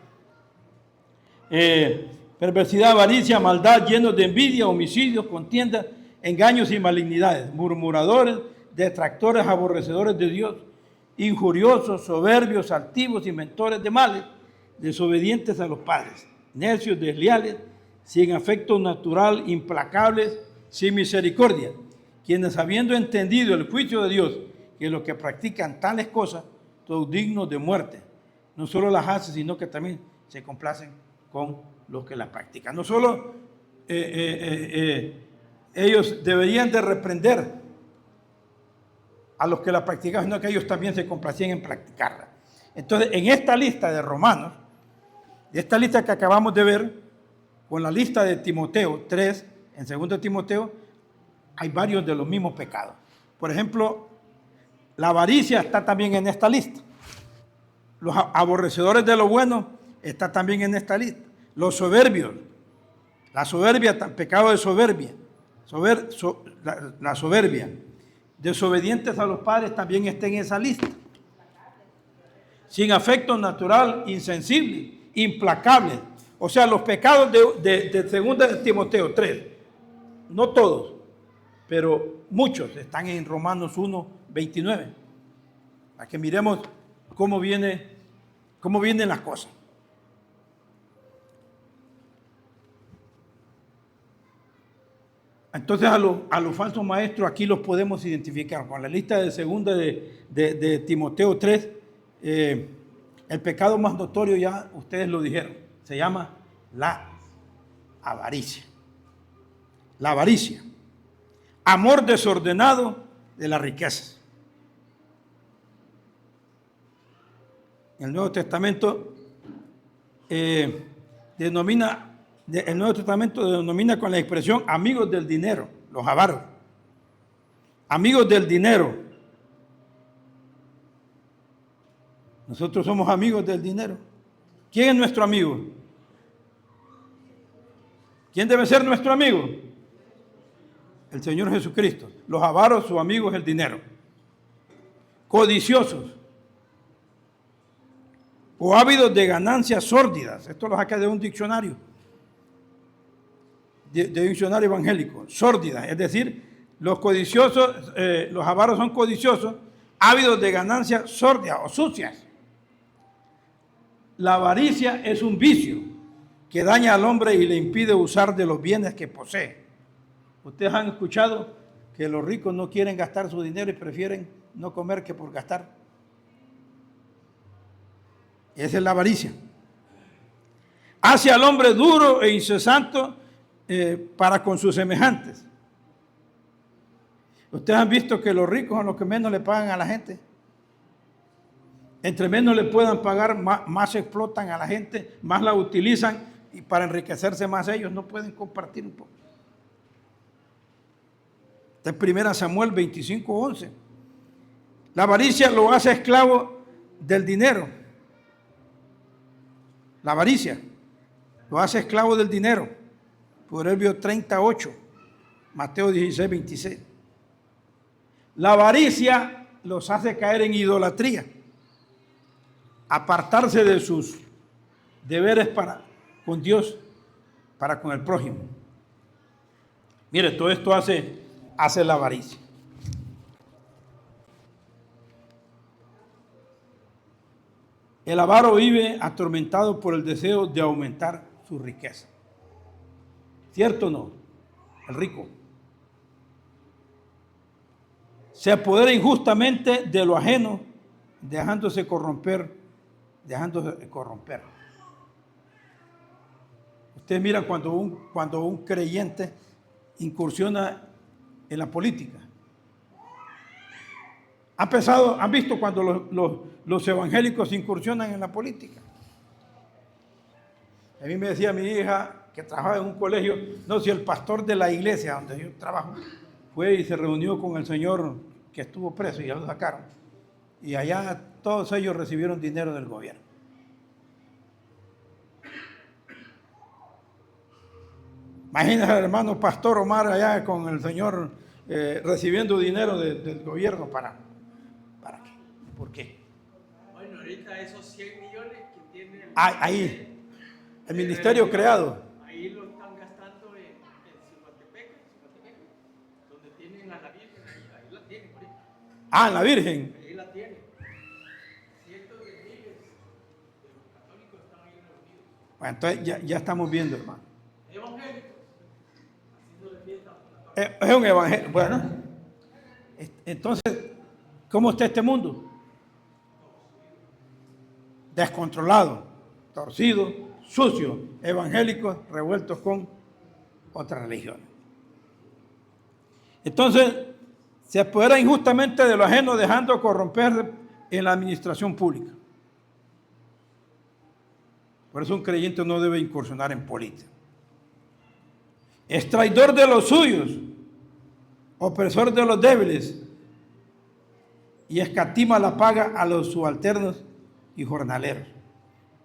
Perversidad, avaricia, maldad, llenos de envidia, homicidios, contiendas, engaños y malignidades, murmuradores, detractores, aborrecedores de Dios, injuriosos, soberbios, altivos, inventores de males, desobedientes a los padres, necios, desleales, sin afecto natural, implacables, sin misericordia, quienes habiendo entendido el juicio de Dios, que los que practican tales cosas son dignos de muerte, no solo las hacen, sino que también se complacen con los que las practican. No solo ellos deberían de reprender a los que la practican, sino que ellos también se complacían en practicarla. Entonces, en esta lista de Romanos, esta lista que acabamos de ver, con la lista de Timoteo 3, en 2 Timoteo, hay varios de los mismos pecados. Por ejemplo, la avaricia está también en esta lista. Los aborrecedores de lo bueno está también en esta lista. Los soberbios, la soberbia, pecado de soberbia, la soberbia. Desobedientes a los padres también está en esa lista. Sin afecto natural, insensible, implacable. O sea, los pecados de 2 Timoteo 3, no todos, pero muchos están en Romanos 1:29. Para que miremos cómo vienen las cosas. Entonces a los falsos maestros aquí los podemos identificar. Con la lista de 2 de Timoteo 3, el pecado más notorio ya ustedes lo dijeron, se llama la avaricia. La avaricia. Amor desordenado de las riquezas. En el Nuevo Testamento denomina con la expresión amigos del dinero, los avaros. Amigos del dinero. Nosotros somos amigos del dinero. ¿Quién es nuestro amigo? ¿Quién debe ser nuestro amigo? El Señor Jesucristo. Los avaros, su amigo es el dinero. Codiciosos o ávidos de ganancias sórdidas. Esto lo saca de un diccionario. De un diccionario evangélico. Sórdidas, es decir, los codiciosos, los avaros son codiciosos, ávidos de ganancias sórdidas o sucias. La avaricia es un vicio que daña al hombre y le impide usar de los bienes que posee. Ustedes han escuchado que los ricos no quieren gastar su dinero y prefieren no comer que por gastar. Esa es la avaricia. Hace al hombre duro e incesante para con sus semejantes. Ustedes han visto que los ricos son los que menos le pagan a la gente. Entre menos le puedan pagar, más explotan a la gente, más la utilizan y para enriquecerse más ellos no pueden compartir un poco. Esta es 1 Samuel 25:11. La avaricia lo hace esclavo del dinero. La avaricia lo hace esclavo del dinero. Proverbio 38, Mateo 16:26. La avaricia los hace caer en idolatría, apartarse de sus deberes para con Dios, para con el prójimo. Mire, todo esto hace la avaricia. El avaro vive atormentado por el deseo de aumentar su riqueza. ¿Cierto o no? El rico se apodera injustamente de lo ajeno, dejándose corromper. Ustedes miran cuando un creyente incursiona en la política. ¿Han visto cuando los evangélicos incursionan en la política? A mí me decía mi hija, que trabajaba en un colegio, no, si el pastor de la iglesia donde yo trabajo fue y se reunió con el señor que estuvo preso y ya lo sacaron. Y allá todos ellos recibieron dinero del gobierno. Imagínense al hermano pastor Omar allá con el señor recibiendo dinero del gobierno. ¿Para qué? ¿Por qué? Bueno, ahorita esos 100 millones que tiene Ahí, el ministerio creado. Ahí lo están gastando en Ciguatepec, donde tienen a la Virgen, ahí la tienen ahorita. En la Virgen. Ahí la tienen. Cientos de miles de los católicos están ahí reunidos. Bueno, entonces ya estamos viendo, hermano. Evangélicos, haciéndole fiesta. Es un evangelio. Bueno, entonces, ¿cómo está este mundo? Descontrolado, torcido, sucio, evangélicos revueltos con otras religiones. Entonces, se apodera injustamente de lo ajeno, dejando corromper en la administración pública. Por eso un creyente no debe incursionar en política. Es traidor de los suyos, opresor de los débiles, y escatima la paga a los subalternos y jornaleros.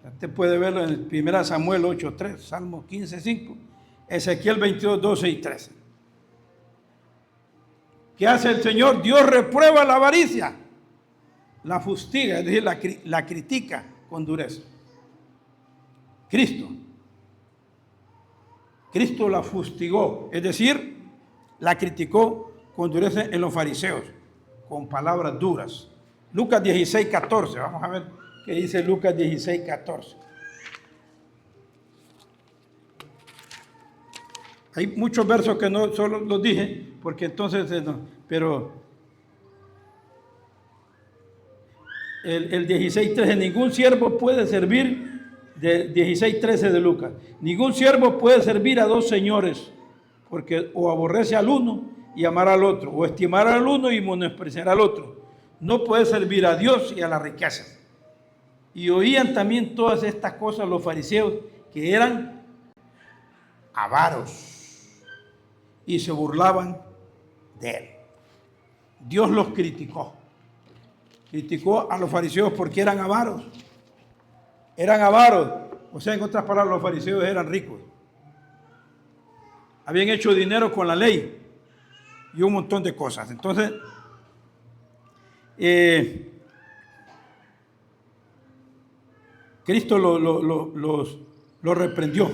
Usted puede verlo en 1 Samuel 8:3, Salmo 15:5, Ezequiel 22:12 y 13. ¿Qué hace el Señor? Dios reprueba la avaricia, la fustiga, es decir, la critica con dureza. Cristo la fustigó, es decir, la criticó con dureza en los fariseos, con palabras duras. Lucas 16:14, vamos a ver qué dice Lucas 16:14. Hay muchos versos que no solo los dije, porque entonces, pero el 16:13, ningún siervo puede servir, de 16:13 de Lucas, ningún siervo puede servir a dos señores, porque o aborrece al uno y amará al otro, o estimará al uno y menospreciará al otro. No puede servir a Dios y a la riqueza. Y oían también todas estas cosas los fariseos, que eran avaros, y se burlaban de él. Dios los criticó. Criticó a los fariseos porque eran avaros. Eran avaros. O sea, en otras palabras, los fariseos eran ricos. Habían hecho dinero con la ley y un montón de cosas. Entonces, Cristo lo reprendió.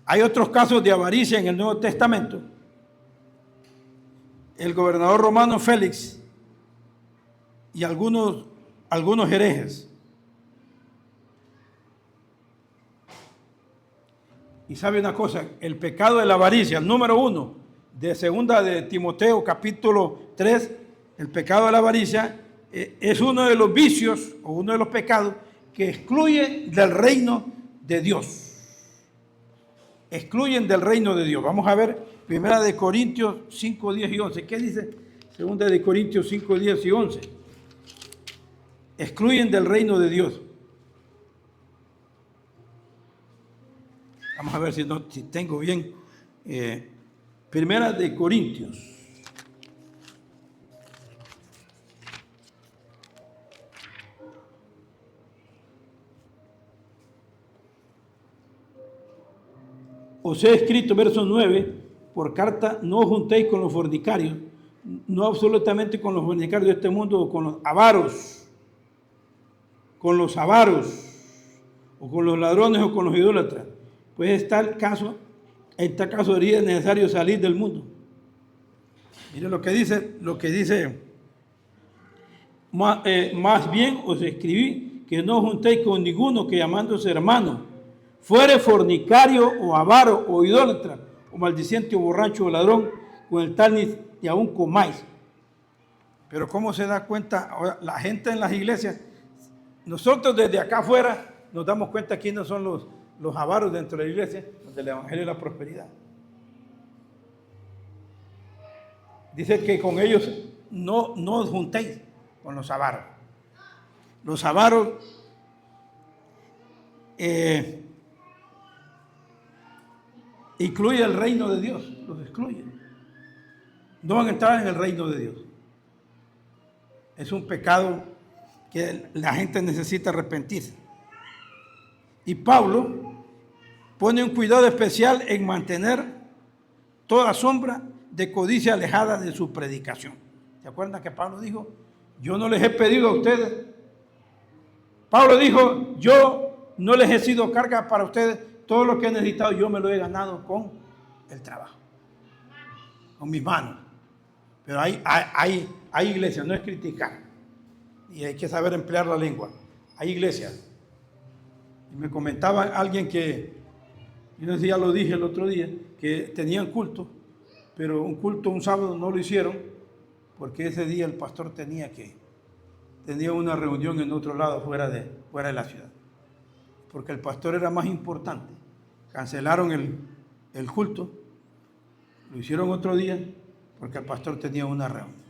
Hay otros casos de avaricia en el Nuevo Testamento. El gobernador romano Félix y algunos herejes. Y sabe una cosa, el pecado de la avaricia, el número 1 de segunda de Timoteo capítulo 3, el pecado de la avaricia es uno de los vicios o uno de los pecados que excluyen del reino de Dios. Excluyen del reino de Dios. Vamos a ver 1 de Corintios 5, 10 y 11. ¿Qué dice 2 de Corintios 5, 10 y 11? Excluyen del reino de Dios. Vamos a ver si tengo bien. 1 de Corintios. Os he escrito, verso 9, por carta, no os juntéis con los fornicarios, no absolutamente con los fornicarios de este mundo, o con los avaros, o con los ladrones, o con los idólatras. Pues en tal caso sería necesario salir del mundo. Mire lo que dice Más bien os escribí que no juntéis con ninguno que llamándose hermano fuere fornicario o avaro o idólatra o maldiciente o borracho o ladrón, con el tal ni aún comáis. Pero ¿cómo se da cuenta ahora la gente en las iglesias? Nosotros desde acá afuera nos damos cuenta quiénes son los avaros dentro de la iglesia, del Evangelio de la Prosperidad. Dice que con ellos no os juntéis con los avaros. Los avaros incluye el reino de Dios, los excluye. No van a entrar en el reino de Dios. Es un pecado que la gente necesita arrepentirse. Y Pablo pone un cuidado especial en mantener toda sombra de codicia alejada de su predicación. ¿Se acuerdan que Pablo dijo? Yo no les he pedido a ustedes. Pablo dijo, yo no les he sido carga para ustedes. Todo lo que he necesitado yo me lo he ganado con el trabajo, con mis manos. Pero hay iglesias, no es criticar. Y hay que saber emplear la lengua. Hay iglesias. Y me comentaba alguien que, yo no sé si ya lo dije el otro día, que tenían culto, pero un culto un sábado no lo hicieron porque ese día el pastor tenía una reunión en otro lado fuera de la ciudad. Porque el pastor era más importante. Cancelaron el culto, lo hicieron otro día porque el pastor tenía una reunión.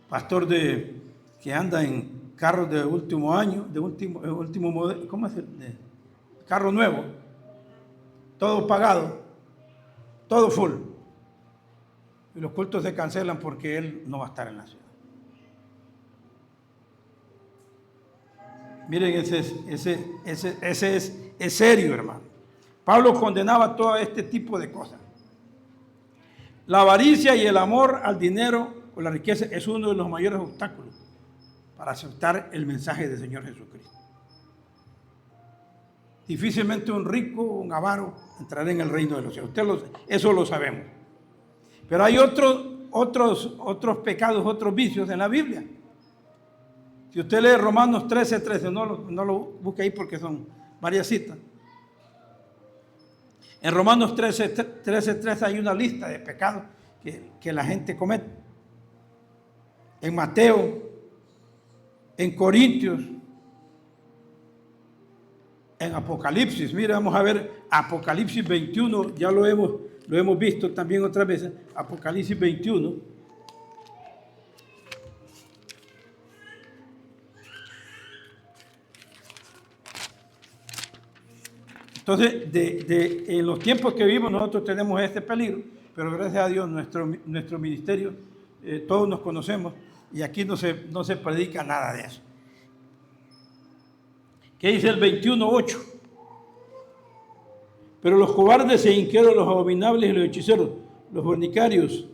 Pastor que anda en carros de último año, de último modelo, ¿cómo es? Carro nuevo, todo pagado, todo full. Y los cultos se cancelan porque él no va a estar en la ciudad. Miren, ese es serio, hermano. Pablo condenaba todo este tipo de cosas. La avaricia y el amor al dinero o la riqueza es uno de los mayores obstáculos para aceptar el mensaje del Señor Jesucristo. Difícilmente un rico o un avaro entrará en el reino de los cielos. Eso lo sabemos. Pero hay otros pecados, otros vicios en la Biblia. Si usted lee Romanos 13:13, no lo busque ahí porque son varias citas. En Romanos 13:13 hay una lista de pecados que la gente comete. En Mateo, en Corintios, en Apocalipsis. Mira, vamos a ver Apocalipsis 21, ya lo hemos visto también otras veces. Apocalipsis 21. Entonces, en los tiempos que vivimos nosotros tenemos este peligro, pero gracias a Dios nuestro ministerio, todos nos conocemos y aquí no se predica nada de eso. ¿Qué dice el 21:8? Pero los cobardes e inquietos, los abominables y los hechiceros, los fornicarios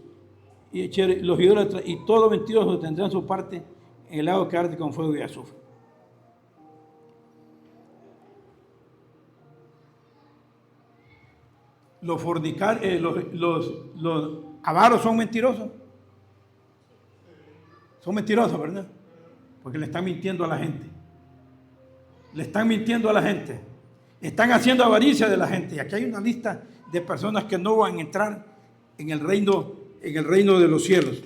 y los idólatras y todo mentiroso tendrán su parte en el lago que arde con fuego y azufre. Los avaros son mentirosos. Son mentirosos, ¿verdad? Porque le están mintiendo a la gente. Le están mintiendo a la gente. Están haciendo avaricia de la gente. Y aquí hay una lista de personas que no van a entrar en el reino de los cielos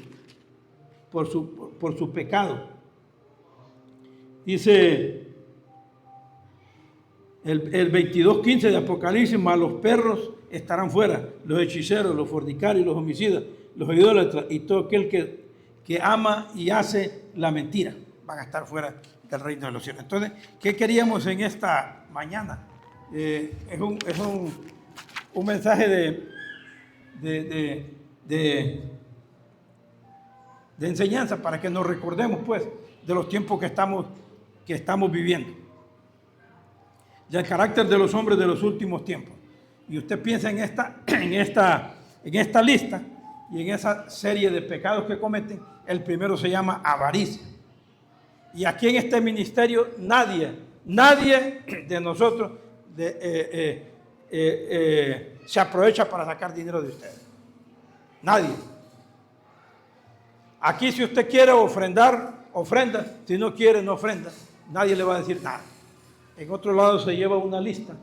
por su pecado. Dice el 22:15 de Apocalipsis, mas los perros estarán fuera, los hechiceros, los fornicarios, los homicidas, los idólatras y todo aquel que ama y hace la mentira van a estar fuera del reino de los cielos. Entonces, ¿qué queríamos en esta mañana? Es un mensaje de enseñanza para que nos recordemos pues de los tiempos que estamos viviendo. Ya el carácter de los hombres de los últimos tiempos. Y usted piensa en esta lista y en esa serie de pecados que cometen. El primero se llama avaricia. Y aquí en este ministerio nadie de nosotros se aprovecha para sacar dinero de ustedes. Nadie. Aquí si usted quiere ofrendar, ofrenda. Si no quiere, no ofrenda. Nadie le va a decir nada. En otro lado se lleva una lista.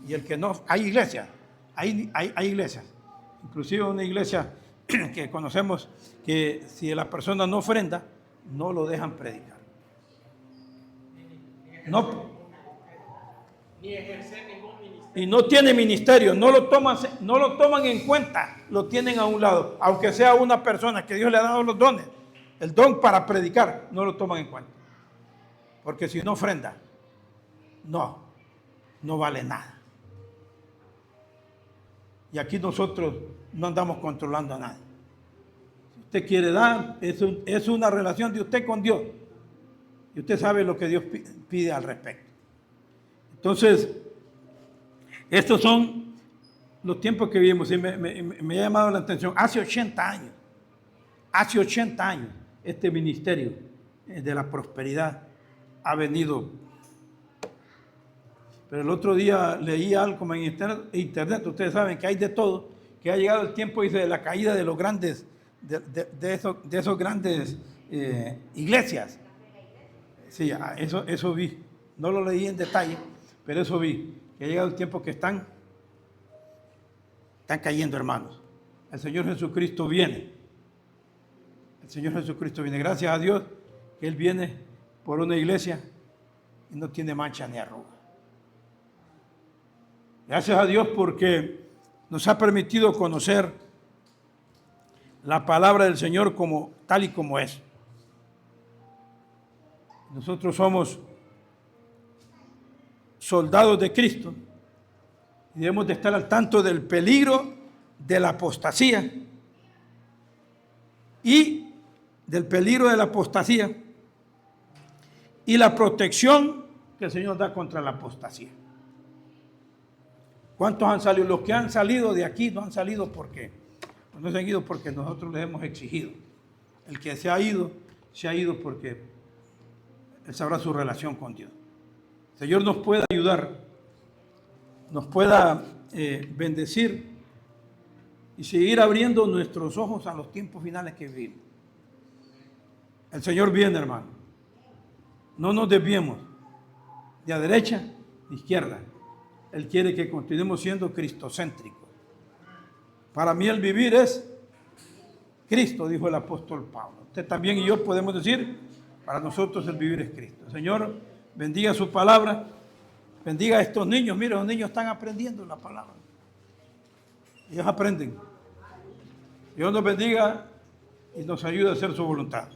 Y el que no... Hay iglesias. Hay iglesias. Inclusive una iglesia que conocemos que si la persona no ofrenda, no lo dejan predicar. No, ni ejercer ningún ministerio. y no tiene ministerio, no lo toman en cuenta, lo tienen a un lado. Aunque sea una persona que Dios le ha dado los dones, el don para predicar, no lo toman en cuenta. Porque si no ofrenda, no vale nada. Y aquí nosotros no andamos controlando a nadie. Si usted quiere dar, es una relación de usted con Dios. Y usted sabe lo que Dios pide al respecto. Entonces, estos son los tiempos que vivimos. Y me ha llamado la atención. Hace 80 años, este ministerio de la prosperidad ha venido. Pero el otro día leí algo en internet. Ustedes saben que hay de todo. Que ha llegado el tiempo, dice, de la caída de los grandes, de esos grandes iglesias. Sí, eso vi. No lo leí en detalle, pero eso vi. Que ha llegado el tiempo que están cayendo, hermanos. El Señor Jesucristo viene. El Señor Jesucristo viene. Gracias a Dios que Él viene por una iglesia y no tiene mancha ni arruga. Gracias a Dios porque nos ha permitido conocer la palabra del Señor como tal y como es. Nosotros somos soldados de Cristo y debemos de estar al tanto del peligro de la apostasía y la protección que el Señor da contra la apostasía. ¿Cuántos han salido? Los que han salido de aquí no han salido porque no se han ido porque nosotros les hemos exigido. El que se ha ido porque Él sabrá su relación con Dios. El Señor nos pueda ayudar, nos pueda bendecir y seguir abriendo nuestros ojos a los tiempos finales que vivimos. El Señor viene, hermano. No nos desviemos ni a derecha ni a izquierda. Él quiere que continuemos siendo cristocéntricos. Para mí el vivir es Cristo, dijo el apóstol Pablo. Usted también y yo podemos decir, para nosotros el vivir es Cristo. El Señor bendiga su palabra, bendiga a estos niños. Mira, los niños están aprendiendo la palabra. Ellos aprenden. Dios nos bendiga y nos ayude a hacer su voluntad.